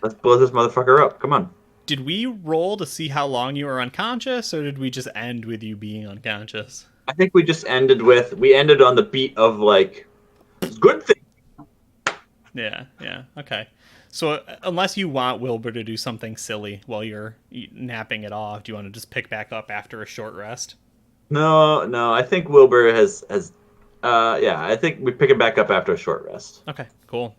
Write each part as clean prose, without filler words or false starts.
Let's blow this motherfucker up. Come on. Did we roll to see how long you were unconscious, or did we just end with you being unconscious? I think we ended on the beat of like good thing. Yeah, yeah, okay. So unless you want Wilbur to do something silly while you're napping it off, do you want to just pick back up after a short rest? No, no. I think Wilbur has. Yeah. I think we pick it back up after a short rest. Okay, cool.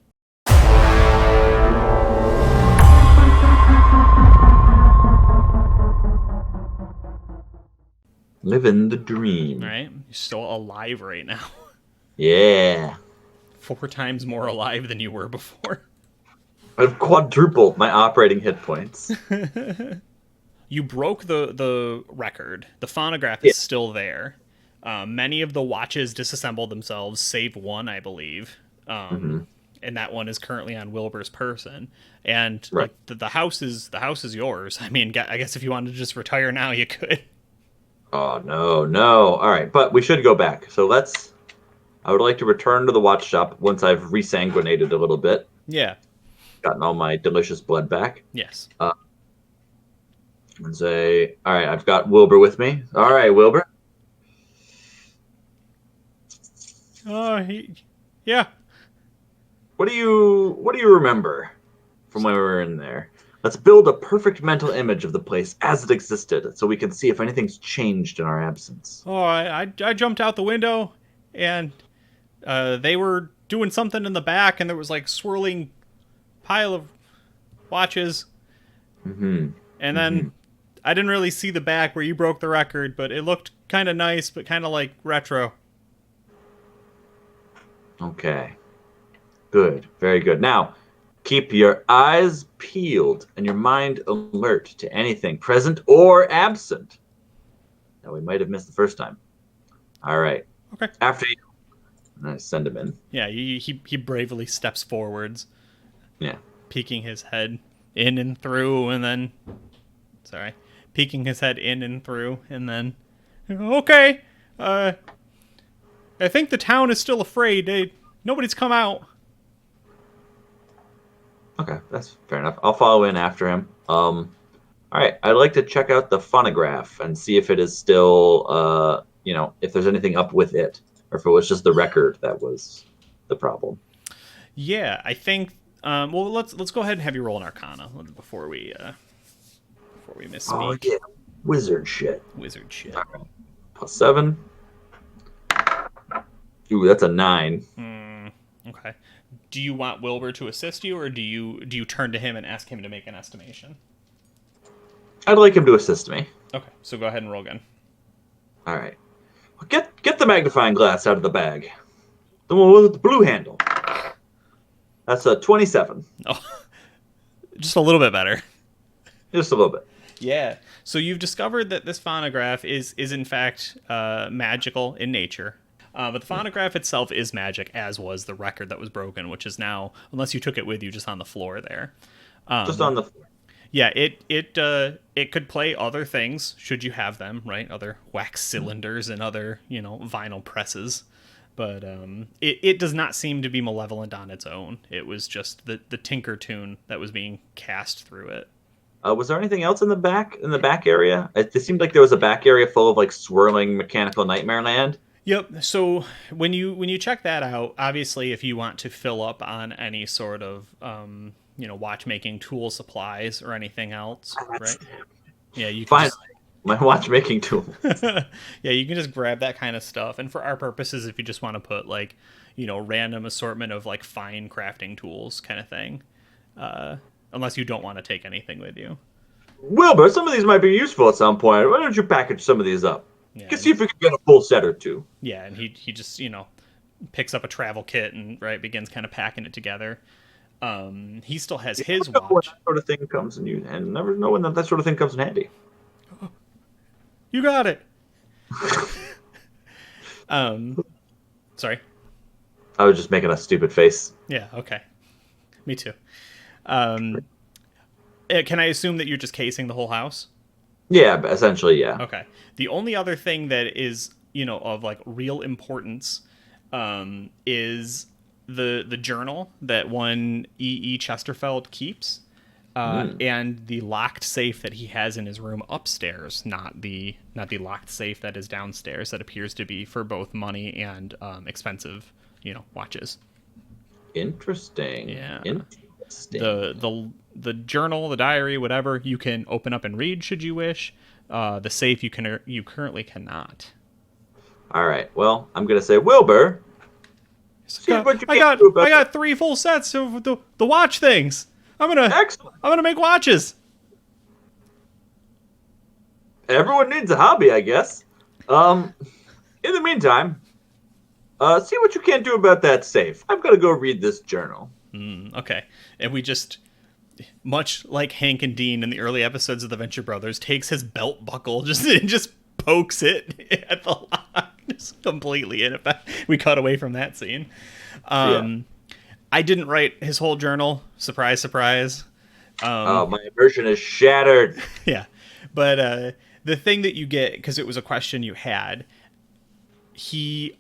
Living the All dream. right, you're still alive right now. Yeah. 4 times more alive than you were before. I've quadrupled my operating hit points. You broke the record. The phonograph Yeah. is still there. Many of the watches disassembled themselves, save one, I believe. Hmm. And that one is currently on Wilbur's person. And Right. like the house is yours. I mean, I guess if you wanted to just retire now, you could. Oh no, no. All right, but we should go back. So let's. I would like to return to the watch shop once I've resanguinated a little bit, Yeah. gotten all my delicious blood back, Yes. uh, and say, "All right, I've got Wilbur with me. All Yep. right, Wilbur, Yeah. what do you remember from when we were in there? Let's build a perfect mental image of the place as it existed, so we can see if anything's changed in our absence." Oh, I jumped out the window, and they were doing something in the back, and there was like swirling pile of watches, Hmm. and then Hmm. I didn't really see the back where you broke the record, but it looked kind of nice, but kind of like retro. Okay. Good. Very good. Now, keep your eyes peeled and your mind alert to anything present or absent that we might have missed the first time. All right. Okay. After you, and I send him in. Yeah, he bravely steps forwards, Yeah. peeking his head in and through, and then sorry, peeking his head in and through, and then okay, uh, I think the town is still afraid. Nobody's come out. Okay, that's fair enough. I'll follow in after him. All right. I'd like to check out the phonograph and see if it is still, if there's anything up with it, or if it was just the record that was the problem. Yeah, I think. Well, let's go ahead and have you roll an Arcana before we Oh misspeak. yeah, wizard shit. Wizard shit. All right. +7. Ooh, that's a 9. Hmm. Okay. Do you want Wilbur to assist you, or do you turn to him and ask him to make an estimation? I'd like him to assist me. Okay, so go ahead and roll again. All right. Well, get the magnifying glass out of the bag. The one with the blue handle. That's a 27. Oh, just a little bit better. Just a little bit. Yeah. So you've discovered that this phonograph is in fact magical in nature. But the phonograph itself is magic, as was the record that was broken, which is now, unless you took it with you, just on the floor there. Just on the floor. Yeah, it could play other things should you have them, right? Other wax cylinders and other vinyl presses, but it does not seem to be malevolent on its own. It was just the tinker tune that was being cast through it. Was there anything else in the back area? It seemed like there was a back area full of like swirling mechanical nightmare land. Yep. So when you check that out, obviously, if you want to fill up on any sort of watchmaking tool supplies or anything else, That's right? Yeah, you can finally just my watchmaking tool. yeah, you can just grab that kind of stuff. And for our purposes, if you just want to put like random assortment of like fine crafting tools, kind of thing, uh, unless you don't want to take anything with you. Wilbur, some of these might be useful at some point. Why don't you package some of these up? Yeah, Can see if we can get a full set or two. and he just picks up a travel kit and right begins kind of packing it together. He still has You never his know when watch. that sort of thing comes in you, and never know when that sort of thing comes in handy. You got it. Um, Sorry. I was just making a stupid face. Yeah. Okay. Me too. Um, can I assume that you're just casing the whole house? Yeah, but essentially, yeah. Okay. The only other thing that is, of like real importance, is the journal that one E. E. Chesterfeld keeps. And the locked safe that he has in his room upstairs, not the locked safe that is downstairs, that appears to be for both money and expensive, watches. Interesting. Yeah. Interesting. The journal, the diary, whatever, you can open up and read should you wish. The safe you currently cannot. All right. Well, I'm gonna say, Wilbur. I got 3 full sets of the watch things. Excellent. I'm gonna make watches. Everyone needs a hobby, I guess. In the meantime, see what you can do about that safe. I'm gonna go read this journal. Okay. And we just, much like Hank and Dean in the early episodes of the Venture Brothers, takes his belt buckle and just pokes it at the lock, just completely in it. We cut away from that scene. I didn't write his whole journal. Surprise, surprise. My immersion is shattered. Yeah. But the thing that you get, because it was a question you had, he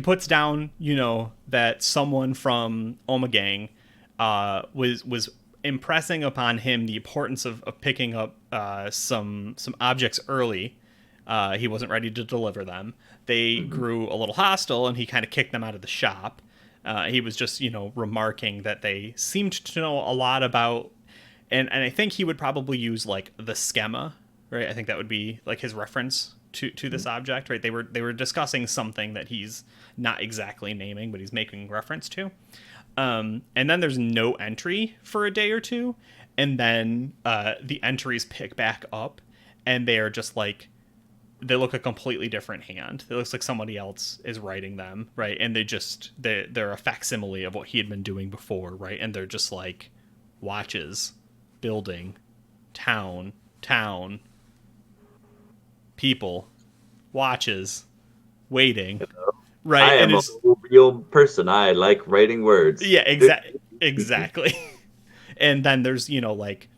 puts down, that someone from Omegang was impressing upon him the importance of picking up some objects early. He wasn't ready to deliver them. They grew a little hostile, and he kind of kicked them out of the shop. He was just, remarking that they seemed to know a lot about, and I think he would probably use like the schema, right? I think that would be like his reference to this object, right? They were discussing something that he's not exactly naming, but he's making reference to. And then there's no entry for a day or two, and then the entries pick back up, and they are just like, they look a completely different hand. It looks like somebody else is writing them, right? And they're a facsimile of what he had been doing before, right? And they're just like watches, building, town, people, watches, waiting, right? I am a real person. I like writing words. Yeah, exactly. And then there's, like,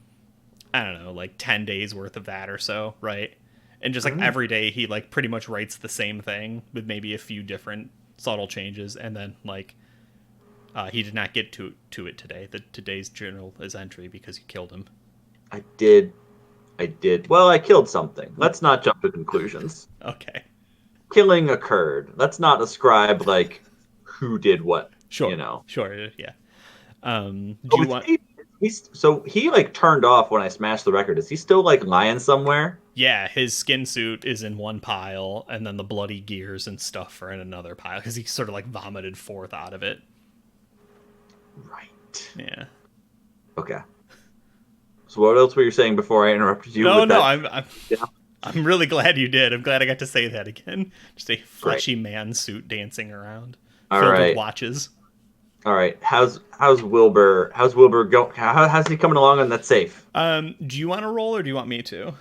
I don't know, like 10 days worth of that or so, right? And just like every day he like pretty much writes the same thing with maybe a few different subtle changes, and then like he did not get to it today. Today's journal is entry because you killed him. I did. Well, I killed something. Let's not jump to conclusions. Okay. Killing occurred. Let's not ascribe like who did what. Sure. Sure. Yeah. Do you want? He like turned off when I smashed the record. Is he still like lying somewhere? Yeah, his skin suit is in one pile, and then the bloody gears and stuff are in another pile because he sort of like vomited forth out of it. Right. Yeah. Okay. So what else were you saying before I interrupted you? I'm really glad you did. I'm glad I got to say that again. Just a fleshy man suit dancing around, filled with watches. All right. How's Wilbur? How's Wilbur go? How's he coming along on that safe? Do you want to roll or do you want me to?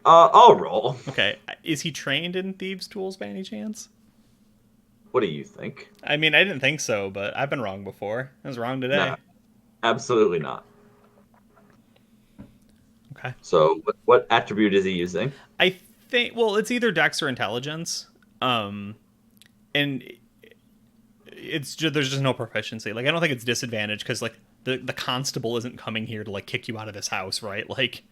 I'll roll. Okay. Is he trained in thieves' tools by any chance? What do you think? I mean, I didn't think so, but I've been wrong before. I was wrong today. No, absolutely not. Okay. So what attribute is he using? I think, well, it's either Dex or Intelligence. And there's just no proficiency. Like, I don't think it's disadvantage because like the constable isn't coming here to like kick you out of this house, right? Like,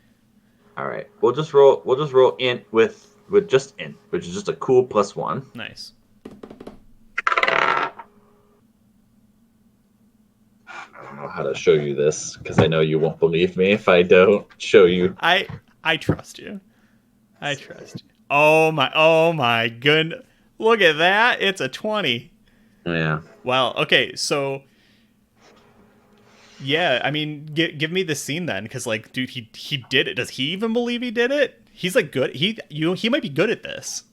all right, we'll just roll int with just int, which is just a cool +1. Nice. I don't know how to show you this because I know you won't believe me if I don't show you. I trust you. I trust you. Oh my goodness. Look at that. It's a 20. Yeah. Well, okay, so yeah, I mean, give me the scene then, because like, dude, he did it. Does he even believe he did it? He's like good. He might be good at this.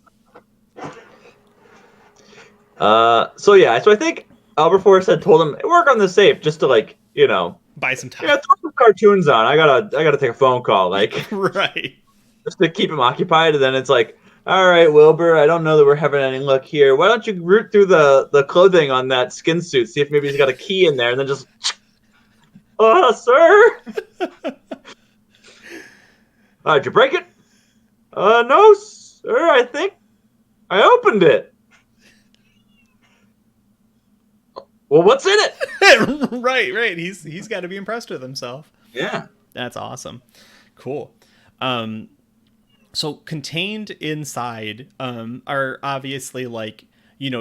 So I think Alberforce had told him work on the safe just to like buy some time. Yeah, throw some cartoons on. I gotta take a phone call, like right, just to keep him occupied. And then it's like, all right, Wilbur, I don't know that we're having any luck here. Why don't you root through the clothing on that skin suit, see if maybe he's got a key in there, and then just, sir, did you break it? No, sir. I think I opened it. Well, what's in it? Right. He's got to be impressed with himself. Yeah. That's awesome. Cool. So contained inside are obviously like,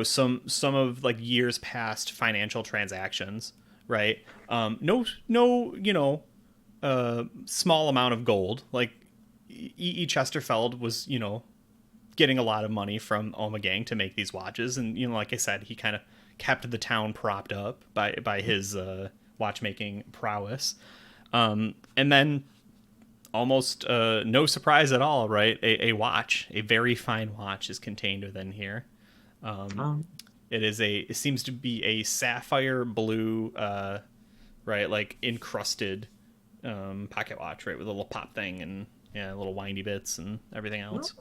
some of like years past financial transactions, right? No, small amount of gold. Like E. Chesterfeld was, getting a lot of money from Omegang to make these watches, and like I said, he kind of kept the town propped up by his watchmaking prowess. And then almost no surprise at all, right? A watch, a very fine watch, is contained within here. It seems to be a sapphire blue, right, like encrusted pocket watch, right, with a little pop thing and little windy bits and everything else.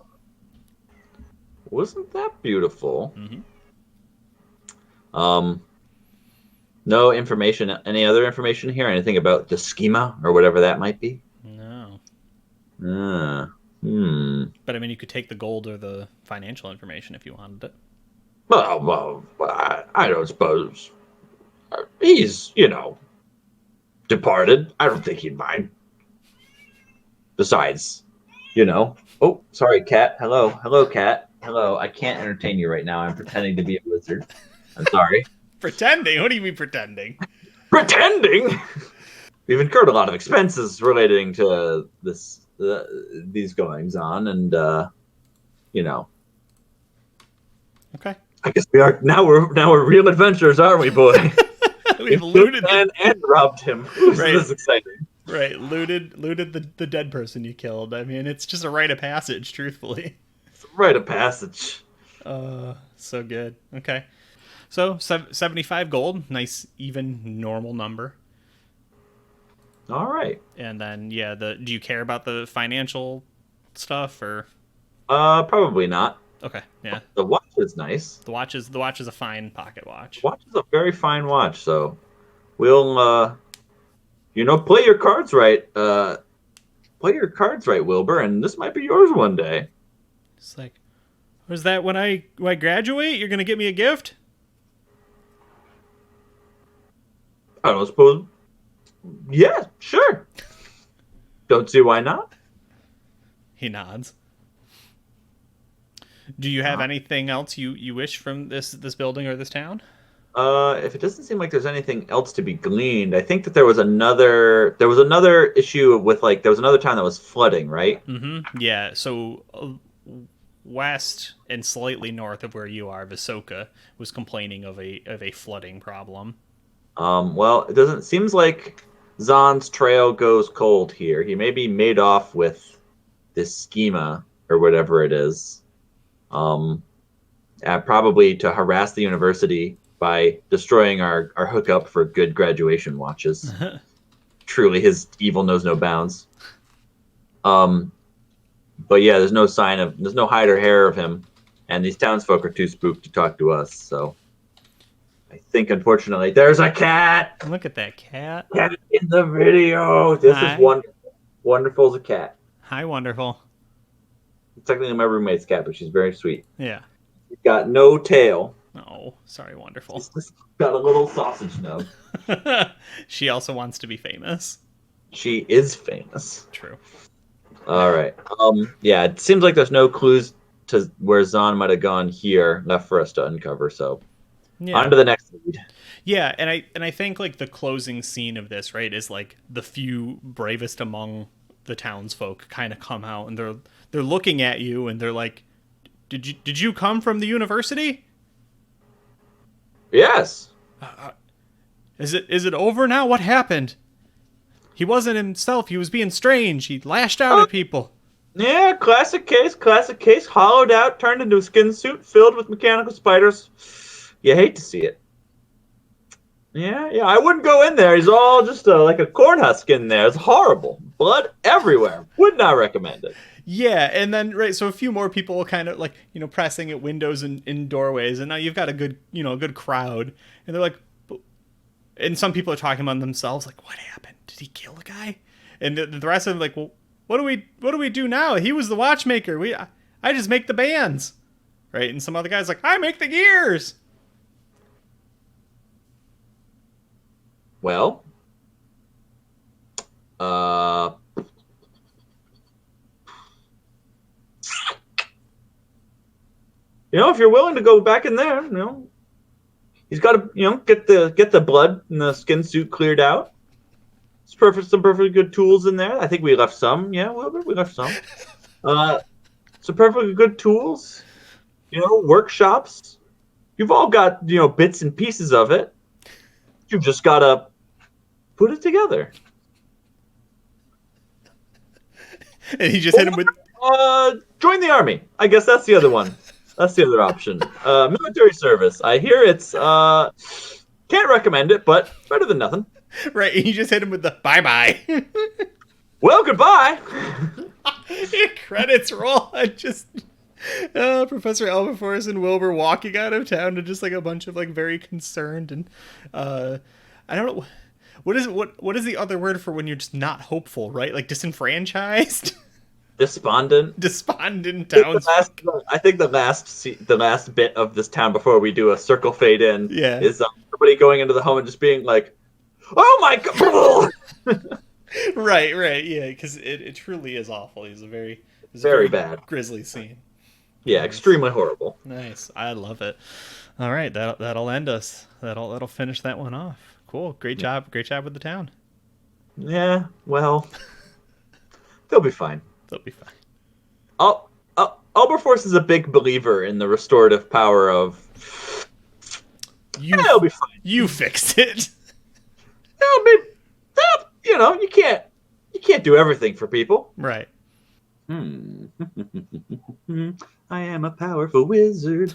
Wasn't that beautiful? Mm-hmm. No information. Any other information here? Anything about the schema or whatever that might be? No. But I mean, you could take the gold or the financial information if you wanted it. Well, I don't suppose he's, departed. I don't think he'd mind. Besides, Oh, sorry, cat. Hello, cat. Hello. I can't entertain you right now. I'm pretending to be a wizard. I'm sorry. Pretending? What do you mean pretending? Pretending? We've incurred a lot of expenses relating to these goings on, and Okay. I guess we are now. We're real adventurers, aren't we, boy? We've looted and robbed him. Right. This is exciting. Right, looted the dead person you killed. I mean, it's just a rite of passage, truthfully. It's a rite of passage. So good. Okay. So 75 gold, nice even normal number. All right. And then do you care about the financial stuff or? Probably not. Okay. Yeah. The watch is nice. The watch is a fine pocket watch. The watch is a very fine watch, so we'll play your cards right. Play your cards right, Wilbur, and this might be yours one day. It's like, was that when I graduate? You're gonna get me a gift? I don't suppose. Yeah, sure. Don't see why not. He nods. Do you have anything else you wish from this building or this town? If it doesn't seem like there's anything else to be gleaned, I think that there was another issue with there was another town that was flooding, right? Mm-hmm. Yeah. So west and slightly north of where you are, Visoka was complaining of a flooding problem. Well, it seems like Zahn's trail goes cold here. He may be made off with this schema or whatever it is. Probably to harass the university by destroying our hookup for good graduation watches. Truly, his evil knows no bounds. But yeah, there's no hide or hair of him, and these townsfolk are too spooked to talk to us. So I think, unfortunately, there's a cat. Look at that cat. Cat in the video. This is wonderful. Wonderful as a cat. Hi, wonderful. Technically my roommate's cat, but she's very sweet. Yeah. She's got no tail. Oh, sorry, wonderful. She's got a little sausage nub. She also wants to be famous. She is famous. True. All right. Yeah, it seems like there's no clues to where Zahn might have gone here left for us to uncover, so on to the next lead. Yeah, and I think like the closing scene of this, right, is like the few bravest among the townsfolk kind of come out and they're looking at you and they're like, Did you come from the university? Yes. Is it over now? What happened? He wasn't himself. He was being strange. He lashed out at people. Yeah, classic case. Hollowed out, turned into a skin suit filled with mechanical spiders. You hate to see it. Yeah, I wouldn't go in there. He's all just like a corn husk in there. It's horrible. Blood everywhere. Would not recommend it. Yeah, and then, right, so a few more people kind of like, pressing at windows and in doorways, and now you've got a good crowd, and they're like, and some people are talking among themselves, like, what happened? Did he kill the guy? And the rest of them like, well, what do we do now? He was the watchmaker. I just make the bands, right? And some other guy's like, I make the gears. Well, uh, if you're willing to go back in there, he's got to, get the blood and the skin suit cleared out. It's perfect. Some perfectly good tools in there. I think we left some. Yeah, Wilbur, we left some. Some perfectly good tools. Workshops. You've all got bits and pieces of it. You've just got to put it together. And he just hit him with. Join the army. I guess that's the other one. That's the other option. Military service. I hear it's can't recommend it, but better than nothing. Right, he just hit him with the bye-bye. Well, goodbye. Credits roll. I just Professor Alberforce and Wilbur walking out of town and just like a bunch of like very concerned and I don't know what is the other word for when you're just not hopeful, right? Like disenfranchised. Despondent towns. I think the last bit of this town before we do a circle fade in is everybody going into the home and just being like, "Oh my god!" right, yeah, because it truly is awful. It's a very bad, grisly scene. Yeah, nice. Extremely horrible. Nice, I love it. All right, that'll end us. That'll finish that one off. Cool, great job with the town. Yeah, well, they'll be fine. They'll be fine. Alberforce is a big believer in the restorative power of. They'll be fine. You fixed it. You can't do everything for people. Right. I am a powerful wizard.